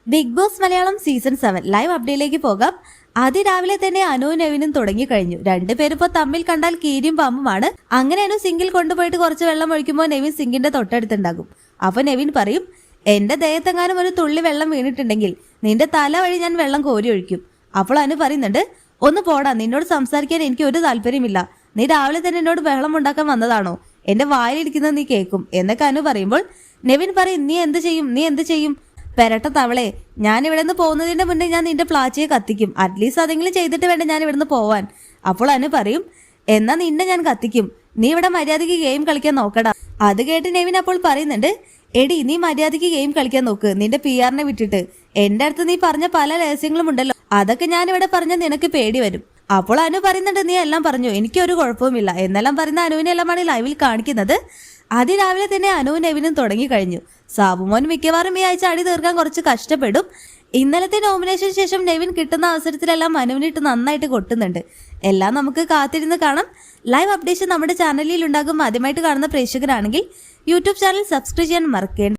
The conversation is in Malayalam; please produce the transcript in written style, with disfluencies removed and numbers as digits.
Big boss Malayalam season 7 live അപ്ഡേറ്റിലേക്ക് പോകാം. അതിരാവിലെ തന്നെ അനുവും നെവിനും തുടങ്ങിക്കഴിഞ്ഞു. രണ്ടുപേരിപ്പോ തമ്മിൽ കണ്ടാൽ കീരിയും പാമ്പുമാണ്. അങ്ങനെ അനു സിങ്കിൽ കൊണ്ടുപോയിട്ട് കുറച്ച് വെള്ളം ഒഴിക്കുമ്പോൾ നെവിൻ സിങ്കിന്റെ തൊട്ടടുത്തുണ്ടാകും. അപ്പൊ നെവിൻ പറയും, എന്റെ ദേഹത്തെങ്ങാനും ഒരു തുള്ളി വെള്ളം വീണിട്ടുണ്ടെങ്കിൽ നിന്റെ തല വഴി ഞാൻ വെള്ളം കോരി ഒഴിക്കും. അപ്പോൾ അനു പറയുന്നുണ്ട്, ഒന്ന് പോടാ, നിന്നോട് സംസാരിക്കാൻ എനിക്ക് ഒരു താല്പര്യമില്ല. നീ രാവിലെ തന്നെ എന്നോട് ബഹളം ഉണ്ടാക്കാൻ വന്നതാണോ? എന്റെ വായിലിരിക്കുന്നത് നീ കേൾക്കും എന്നൊക്കെ അനു പറയുമ്പോൾ നെവിൻ പറയും, നീ എന്ത് ചെയ്യും പെരട്ട തവളെ, ഞാൻ ഇവിടെ നിന്ന് പോകുന്നതിന്റെ മുന്നേ ഞാൻ നിന്റെ പ്ലാച്ചിയെ കത്തിക്കും. അറ്റ്ലീസ്റ്റ് അതെങ്കിലും ചെയ്തിട്ട് വേണ്ട ഞാൻ ഇവിടുന്ന് പോവാൻ. അപ്പോൾ അനു പറയും, എന്നാ നിന്നെ ഞാൻ കത്തിക്കും. നീ ഇവിടെ മര്യാദയ്ക്ക് ഗെയിം കളിക്കാൻ നോക്കടാ. അത് കേട്ട് നെവിൻ അപ്പോൾ പറയുന്നുണ്ട്, എടി നീ മര്യാദയ്ക്ക് ഗെയിം കളിക്കാൻ നോക്ക്, നിന്റെ PR-നെ വിട്ടിട്ട്. എന്റെ അടുത്ത് നീ പറഞ്ഞ പല രഹസ്യങ്ങളും ഉണ്ടല്ലോ, അതൊക്കെ ഞാൻ ഇവിടെ പറഞ്ഞ നിനക്ക് പേടി വരും. അപ്പോൾ അനു പറയുന്നുണ്ട്, നീ എല്ലാം പറഞ്ഞു, എനിക്കൊരു കുഴപ്പവുമില്ല എന്നെല്ലാം പറയുന്ന അനുവിനെ എല്ലാമാണ് ലൈവിൽ കാണിക്കുന്നത്. അതിരാവിലെ തന്നെ അനുവും നെവിനും തുടങ്ങിക്കഴിഞ്ഞു. സാബുമോൻ മിക്കവാറും ഈ ആഴ്ച അടി തീർക്കാൻ കുറച്ച് കഷ്ടപ്പെടും. ഇന്നലത്തെ നോമിനേഷന് ശേഷം നെവിൻ കിട്ടുന്ന അവസരത്തിലെല്ലാം അനുവിനിട്ട് നന്നായിട്ട് കൊട്ടുന്നുണ്ട്. എല്ലാം നമുക്ക് കാത്തിരുന്ന് കാണാം. ലൈവ് അപ്ഡേഷൻ നമ്മുടെ ചാനലിൽ ഉണ്ടാകും. ആദ്യമായിട്ട് കാണുന്ന പ്രേക്ഷകരാണെങ്കിൽ യൂട്യൂബ് ചാനൽ സബ്സ്ക്രൈബ് ചെയ്യാൻ മറക്കേണ്ട.